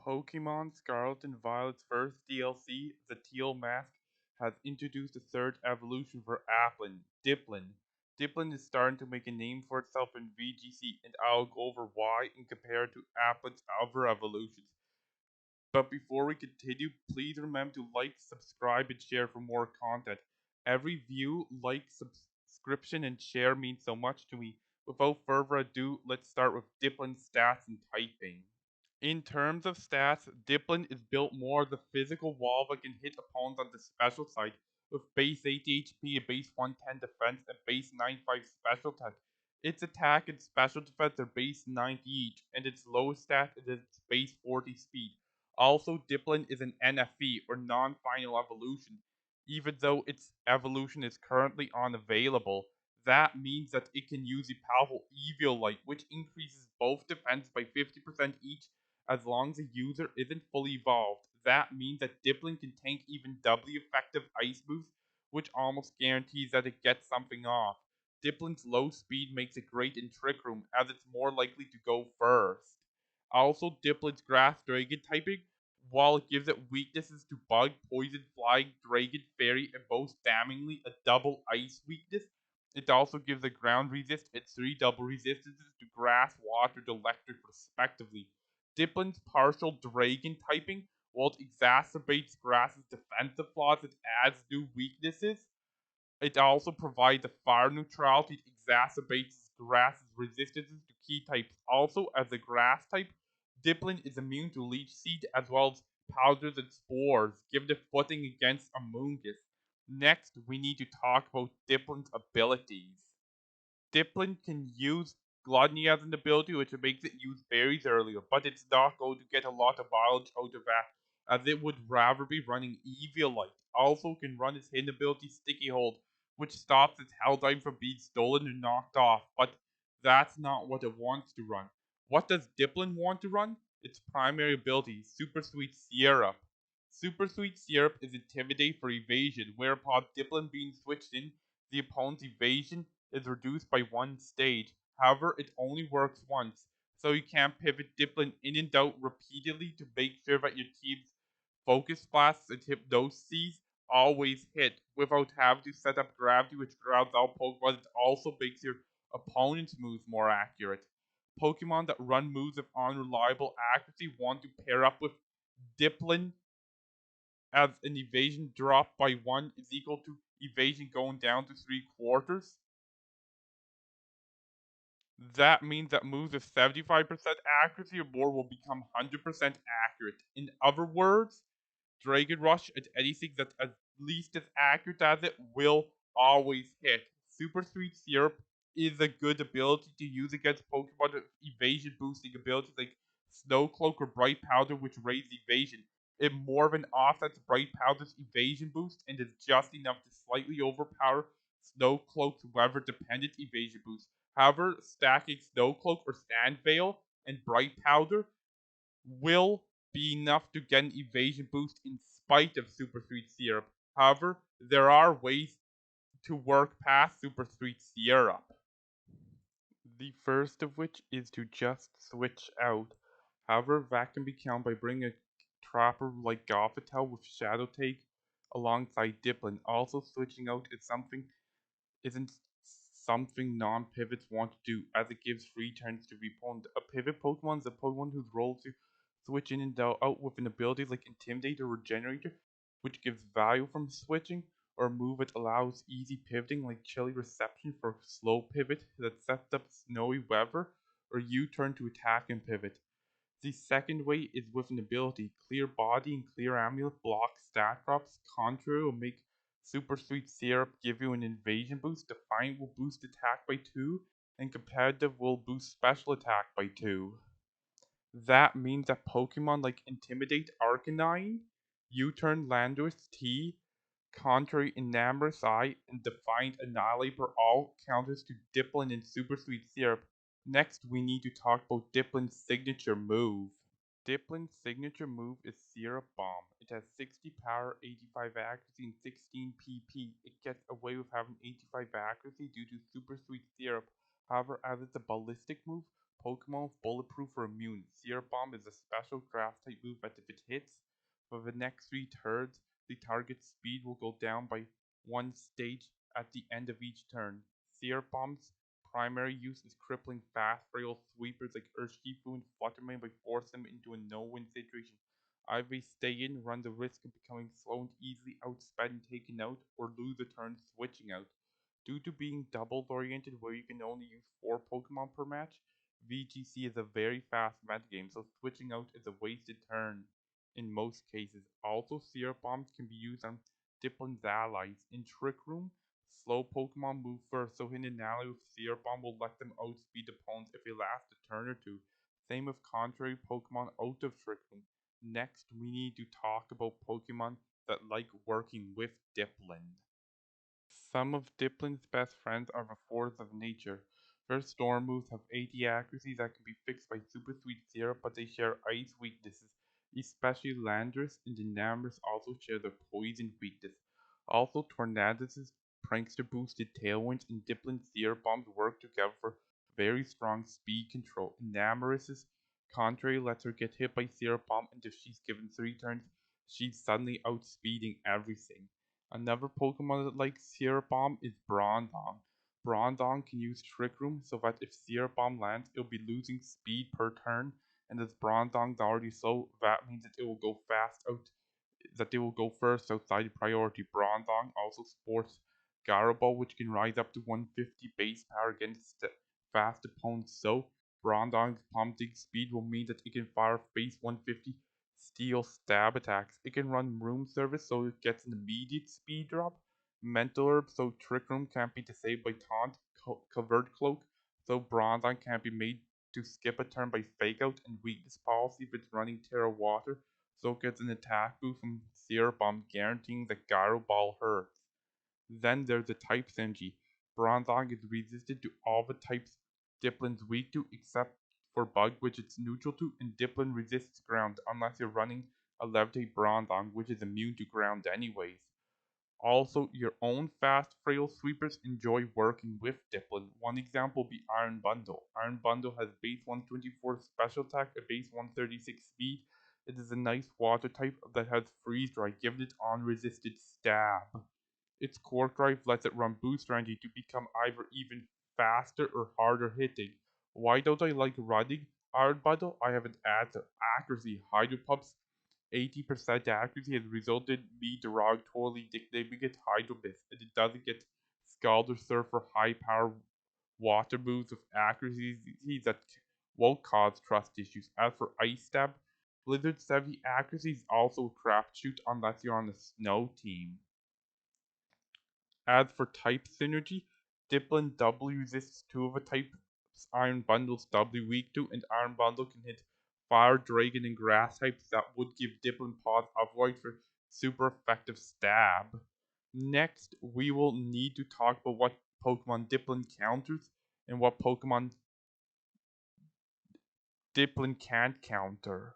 Pokémon Scarlet and Violet's first DLC, the Teal Mask, has introduced a third evolution for Applin, Dipplin. Dipplin is starting to make a name for itself in VGC, and I'll go over why and compare it to Applin's other evolutions. But before we continue, please remember to like, subscribe, and share for more content. Every view, like, subscription, and share means so much to me. Without further ado, let's start with Dipplin's stats and typing. In terms of stats, Dipplin is built more as a physical wall that can hit opponents on the special side, with base 80 HP, a base 110 defense, and base 95 special attack. Its attack and special defense are base 90 each, and its lowest stat is its base 40 speed. Also, Dipplin is an NFE, or non-final evolution, even though its evolution is currently unavailable. That means that it can use the powerful Eviolite, which increases both defense by 50% each as long as the user isn't fully evolved. That means that Dipplin can tank even doubly effective ice moves, which almost guarantees that it gets something off. Dipplin's low speed makes it great in Trick Room, as it's more likely to go first. Also, Dipplin's Grass Dragon typing, while it gives it weaknesses to Bug, Poison, Flying, Dragon, Fairy, and most damningly a double Ice weakness, it also gives a Ground Resist and 3 double resistances to Grass, Water, and Electric respectively. Dipplin's partial Dragon typing, while it exacerbates Grass's defensive flaws and adds new weaknesses, it also provides a fire neutrality that exacerbates Grass's resistances to key types. Also, as a Grass type, Dipplin is immune to Leech Seed as well as powders and spores, giving it footing against Amoonguss. Next, we need to talk about Dipplin's abilities. Dipplin can use Gluttony as an ability, which makes it use berries earlier, but it's not going to get a lot of mileage out of that, as it would rather be running Eviolite. Also can run its hidden ability Sticky Hold, which stops its health item from being stolen and knocked off, but that's not what it wants to run. What does Dipplin want to run? Its primary ability, Super Sweet Syrup. Super Sweet Syrup is Intimidate for evasion, whereupon Dipplin being switched in, the opponent's evasion is reduced by one stage. However, it only works once, so you can pivot Dipplin in and out repeatedly to make sure that your team's focus blasts and hypnoses always hit without having to set up gravity, which grounds out Pokemon. It also makes your opponent's moves more accurate. Pokemon that run moves of unreliable accuracy want to pair up with Dipplin, as an evasion drop by 1 is equal to evasion going down to 3/4. That means that moves with 75% accuracy or more will become 100% accurate. In other words, Dragon Rush and anything that's at least as accurate as it will always hit. Super Sweet Syrup is a good ability to use against Pokemon with evasion boosting abilities like Snow Cloak or Bright Powder, which raise evasion. It more than offsets Bright Powder's evasion boost and is just enough to slightly overpower Snow Cloak's weather dependent evasion boost. However, stacking Snow Cloak or Sand Veil and Bright Powder will be enough to get an evasion boost in spite of Super Sweet Syrup. However, there are ways to work past Super Sweet Syrup. The first of which is to just switch out. However, that can be countered by bringing a trapper like Gothitelle with Shadow Take alongside Dipplin. Also, switching out isn't something non-pivots want to do, as it gives free turns to the opponent. A pivot Pokemon is a Pokemon whose role is to switch in and out with an ability like Intimidate or Regenerator, which gives value from switching, or a move that allows easy pivoting like Chilly Reception for a slow pivot that sets up Snowy Weather, or U-turn to attack and pivot. The second way is with an ability. Clear Body and Clear Amulet block stat drops. Contrary will make Super Sweet Syrup give you an invasion boost. Defiant will boost attack by 2, and Competitive will boost special attack by 2. That means that Pokemon like Intimidate Arcanine, U-Turn Landorus T, Contrary Enamorous Eye, and Defiant Annihilate are all counters to Dipplin and Super Sweet Syrup. Next, we need to talk about Dipplin's signature move. Dipplin's signature move is Syrup Bomb. It has 60 power, 85 accuracy, and 16 PP. It gets away with having 85 accuracy due to Super Sweet Syrup. However, as it's a ballistic move, Pokemon bulletproof or immune. Sear Bomb is a special grass type move that if it hits, for the next 3 turns, the target's speed will go down by 1 stage at the end of each turn. Sear Bomb's primary use is crippling fast frail sweepers like Urshifu and Fluttermane by forcing them into a no-win situation. Either they stay in, run the risk of becoming slow and easily outsped and taken out, or lose a turn switching out. Due to being doubles oriented where you can only use 4 Pokemon per match, VGC is a very fast metagame, so switching out is a wasted turn in most cases. Also, Syrup Bombs can be used on Dipplin's allies. In Trick Room, slow Pokemon move first, so hitting an ally with Syrup Bomb will let them outspeed opponents if they last a turn or two. Same with contrary Pokemon out of Trick Room. Next, we need to talk about Pokemon that like working with Dipplin. Some of Dipplin's best friends are the force of nature. Their storm moves have 80 accuracy that can be fixed by super sweet syrup, but they share ice weaknesses. Especially Landorus and Enamorus also share the poison weakness. Also, Tornadus' prankster boosted Tailwind and Dipplin syrup bombs work together for very strong speed control. Enamorus' contrary lets her get hit by syrup bomb, and if she's given 3 turns, she's suddenly outspeeding everything. Another Pokemon that likes Sierra Bomb is Bronzong. Bronzong can use Trick Room so that if Sierra Bomb lands, it'll be losing speed per turn, and as Bronzong's already slow, that means that it will go fast out, that they will go first outside the priority. Bronzong also sports Gyro Ball, which can rise up to 150 base power against fast opponents. So Bronzong's pumping speed will mean that it can fire base 150 steel stab attacks. It can run room service so it gets an immediate speed drop. Mental Herb so Trick Room can't be disabled by Taunt. Covert Cloak so Bronzong can't be made to skip a turn by Fake Out, and Weakness Policy if it's running Terra Water so it gets an attack boost from Sierra Bomb guaranteeing that Gyro Ball hurts. Then there's the type synergy. Bronzong is resistant to all the types Dipplin's weak to except for Bug, which it's neutral to, and Dipplin resists ground unless you're running a Levitate Bronzong, which is immune to ground anyways. Also, your own fast frail sweepers enjoy working with Dipplin. One example would be Iron Bundle. Iron Bundle has base 124 special attack and base 136 speed. It is a nice water type that has freeze dry, giving it unresisted stab. Its Quark Drive lets it run boost energy to become either even faster or harder hitting. Why don't I like running Iron Bundle? I have an answer. Accuracy. Hydro Pumps 80% accuracy has resulted in me derogatorily nicknaming it Hydrobiss, and it doesn't get Scald or Surf for high power water moves with accuracy that won't cause trust issues. As for Ice Stab, Blizzard's 70 accuracy is also a crapshoot unless you're on the snow team. As for type synergy, Dipplin W resists 2 of a type Iron Bundle's W weak to, and Iron Bundle can hit Fire, Dragon, and Grass types that would give Dipplin pause otherwise for super effective stab. Next, we will need to talk about what Pokemon Dipplin counters and what Pokemon Dipplin can't counter.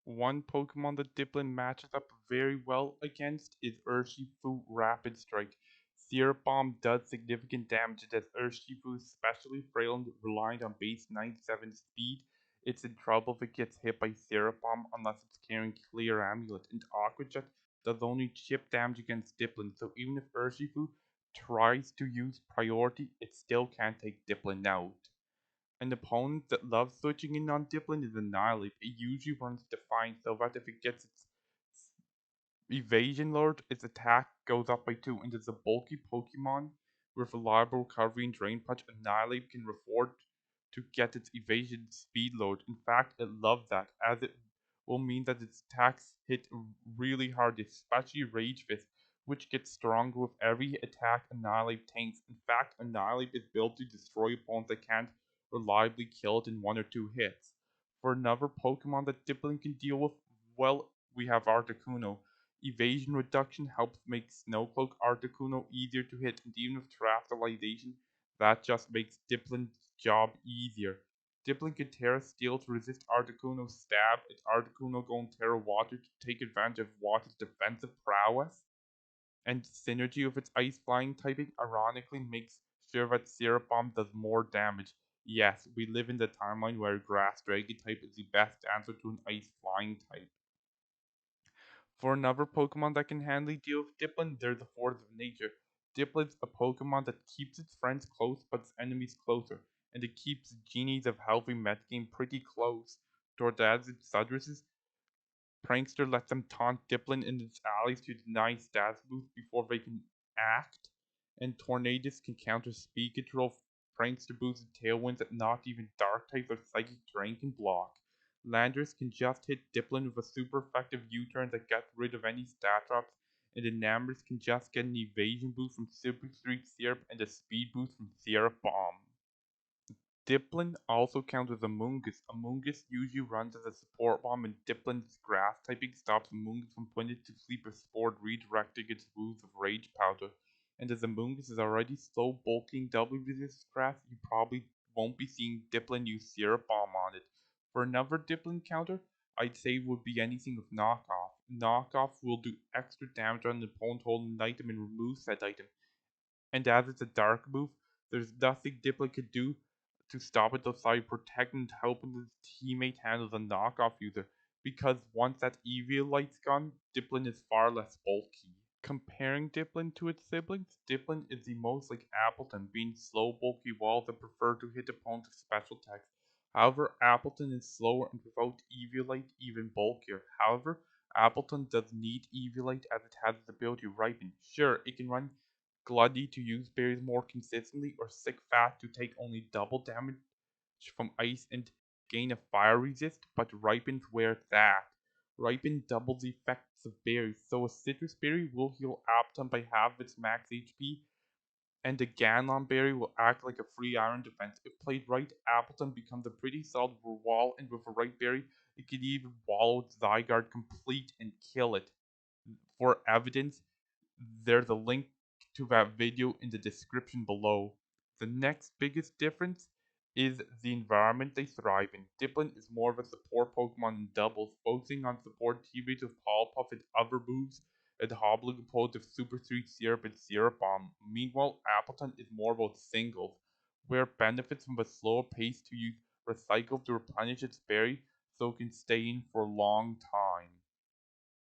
One Pokemon that Dipplin matches up very well against is Urshifu Rapid Strike. Syrup Bomb does significant damage as Urshifu is especially frail and reliant on base 97 speed. It's in trouble if it gets hit by Syrup Bomb unless it's carrying Clear Amulet, and Aqua Jet does only chip damage against Dipplin, so even if Urshifu tries to use priority, it still can't take Dipplin out. An opponent that loves switching in on Dipplin is Annihilate. It usually runs Defiant so that if it gets its evasion lowered, its attack goes up by 2. And as a bulky Pokemon with reliable recovery and Drain Punch, Annihilate can afford to get its evasion speed lowered. In fact, it loves that, as it will mean that its attacks hit really hard, especially Rage Fist, which gets stronger with every attack Annihilate tanks. In fact, Annihilate is built to destroy opponents that can't reliably kill it in 1 or 2 hits. For another Pokemon that Dipplin can deal with, well, we have Articuno. Evasion reduction helps make Snowcloak Articuno easier to hit, and even with Terastallization, that just makes Dipplin's job easier. Dipplin can Terra Steel to resist Articuno's stab, and Articuno go on Terra Water to take advantage of Water's defensive prowess. And synergy with its Ice Flying typing ironically makes sure that Syrup Bomb does more damage. Yes, we live in the timeline where Grass Dragon type is the best answer to an Ice Flying type. For another Pokemon that can handily deal with Dipplin, there's the Force of Nature. Dipplin's a Pokemon that keeps its friends close but its enemies closer, and it keeps genies of healthy metagame pretty close. Dordads its Sudresses, Prankster lets them taunt Dipplin and its allies to deny status boost before they can act, and Tornadus can counter speed control, Prankster boosted tailwinds that not even Dark types or Psychic Terrain can block. Landorus can just hit Dipplin with a super effective U-turn that gets rid of any stat drops, and Enamorus can just get an evasion boost from Super Street Syrup and a speed boost from Syrup Bomb. Dipplin also counts as Amoonguss. Amoonguss usually runs as a support bomb, and Dipplin's grass typing stops Amoonguss from putting it to sleep if Sport redirecting its moves of Rage Powder. And as Amoonguss is already slow, bulky, and doubly resist grass, you probably won't be seeing Dipplin use Syrup Bomb on it. For another Dipplin counter, I'd say would be anything with Knockoff. Knockoff will do extra damage on an opponent holding an item and remove said item, and as it's a dark move, there's nothing Diplo could do to stop it aside protecting and helping his teammate handle the knockoff user, because once that Eviolite's gone, Dipplin is far less bulky. Comparing Dipplin to its siblings, Dipplin is the most like Appleton, being slow, bulky walls that prefer to hit opponents with special attacks. However, Appleton is slower and without Eviolite even bulkier. However, Appleton does need Eviolite as it has the ability to ripen. Sure, it can run Gluttony to use berries more consistently, or Sick Fat to take only double damage from ice and gain a fire resist, but Ripen's where it's at. Ripen doubles the effects of berries, so a citrus berry will heal Apton by half its max HP, and a Ganon berry will act like a free iron defense. If played right, Appleton becomes a pretty solid wall, and with a right berry, it can even wallow Zygarde complete and kill it. For evidence, there's a link to that video in the description below. The next biggest difference is the environment they thrive in. Dipplin is more of a support Pokemon in doubles, focusing on support teammates with Polypuff and other moves, and hobbling opponents with Super Sweet Syrup and Syrup Bomb. Meanwhile, Appleton is more about singles, where it benefits from a slower pace to use Recycle to replenish its berry so it can stay in for a long time.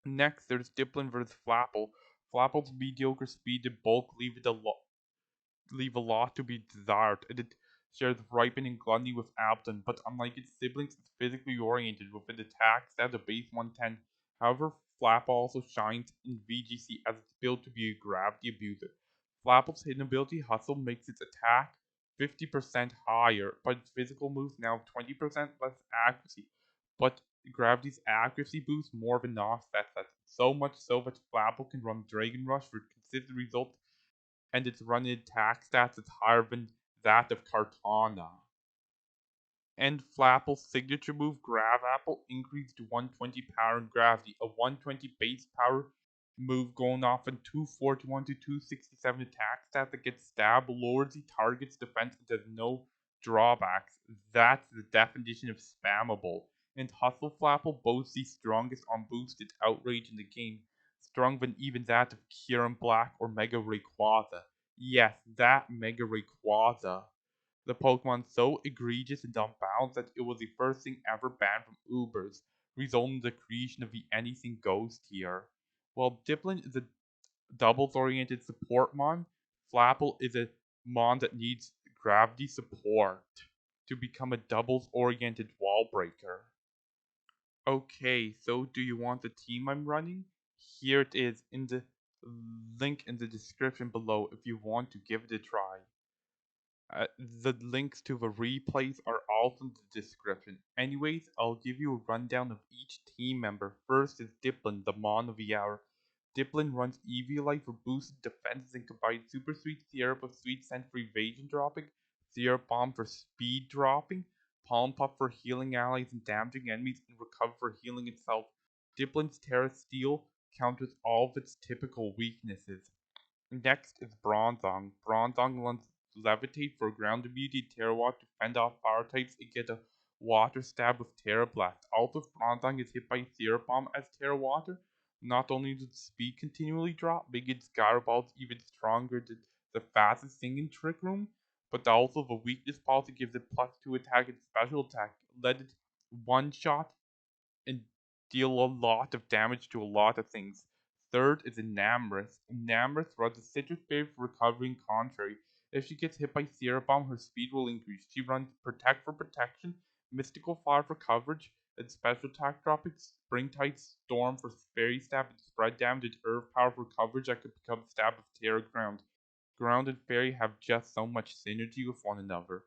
Next, there's Dipplin vs. Flapple. Flapple's mediocre speed and bulk leave a lot to be desired, and it shares Ripen and Gluttony with Abden, but unlike its siblings, it's physically oriented with an attack stat of base 110. However, Flapple also shines in VGC as it's built to be a gravity abuser. Flapple's hidden ability Hustle makes its attack 50% higher, but its physical moves now have 20% less accuracy. But Gravity's accuracy boost more than offsets that, so much so that Flapple can run Dragon Rush for consistent results, and its running attack stats is higher than that of Kartana. And Flapple's signature move, Grav Apple, increased to 120 power and gravity, a 120 base power move going off in 241 to 267 attack stat that gets stabbed, lowers the target's defense, and does no drawbacks. That's the definition of spammable. And Hustle Flapple boasts the strongest unboosted outrage in the game, stronger than even that of Kieran Black or Mega Rayquaza. Yes, that Mega Rayquaza. The Pokemon so egregious and unbalanced that it was the first thing ever banned from Ubers, resulting in the creation of the Anything Goes tier. While Dipplin is a doubles-oriented support mon, Flapple is a mon that needs gravity support to become a doubles-oriented wall breaker. Okay, so do you want the team I'm running? Here it is in the link in the description below if you want to give it a try. The links to the replays are also in the description. Anyways, I'll give you a rundown of each team member. First is Dipplin, the Mon of the Hour. Dipplin runs Eviolite for boosted defenses and combines Super Sweet Syrup with Sweet Scent for evasion dropping, Syrup Bomb for speed dropping, Palm Puff for healing allies and damaging enemies, and Recover for healing itself. Dipplin's Terra Steel counters all of its typical weaknesses. Next is Bronzong. Bronzong runs Levitate for ground immunity, Terra Water to fend off fire types and get a water stab with Terra Blast. Also, if Bronzong is hit by Syrup Bomb as Terra Water, not only does its speed continually drop, making its Gyro Balls even stronger than the fastest thing in Trick Room, but also the weakness policy gives it +2 attack and special attack. Let it one shot and deal a lot of damage to a lot of things. Third is Enamorous. Enamorous runs a citrus berry for recovery and contrary. If she gets hit by Sierra Bomb, her speed will increase. She runs Protect for protection, Mystical Fire for coverage, and special attack dropping Springtide Storm for Fairy Stab and spread damage, and Earth Power for coverage that could become Stab of Terra Ground. Ground and Fairy have just so much synergy with one another.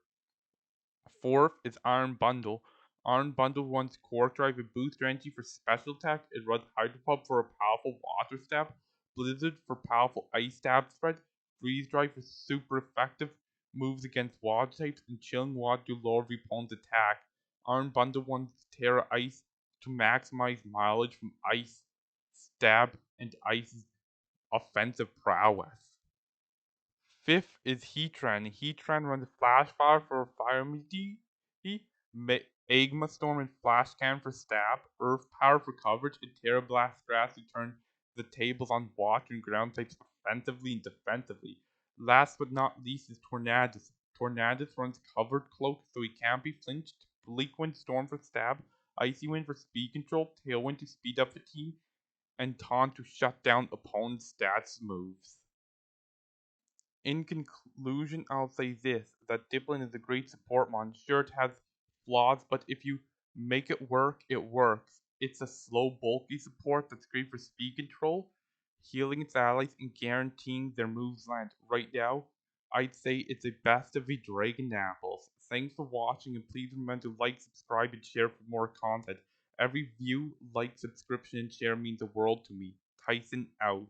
Fourth is Iron Bundle. Iron Bundle runs Core Drive and Boost Energy for special attack. It runs Hydro Pump for a powerful water stab, Blizzard for powerful ice stab spread, Freeze Drive for super effective moves against water types, and Chilling Water to lower the opponent's attack. Iron Bundle runs Terra Ice to maximize mileage from Ice Stab and Ice's offensive prowess. Fifth is Heatran. Heatran runs Flash Fire for Fire Immunity, Agma Storm and Flash Cannon for Stab, Earth Power for coverage, and Terra Blast Grass to turn the tables on water and ground types offensively and defensively. Last but not least is Tornadus. Tornadus runs Covered Cloak so he can't be flinched, Bleak Wind Storm for Stab, Icy Wind for speed control, Tailwind to speed up the team, and Taunt to shut down opponents' stats moves. In conclusion, I'll say this, that Dipplin is a great support mon. Sure, it has flaws, but if you make it work, it works. It's a slow, bulky support that's great for speed control, healing its allies, and guaranteeing their moves land. Right now, I'd say it's a best of the Dragon Apples. Thanks for watching, and please remember to like, subscribe, and share for more content. Every view, like, subscription, and share means the world to me. Tyson out.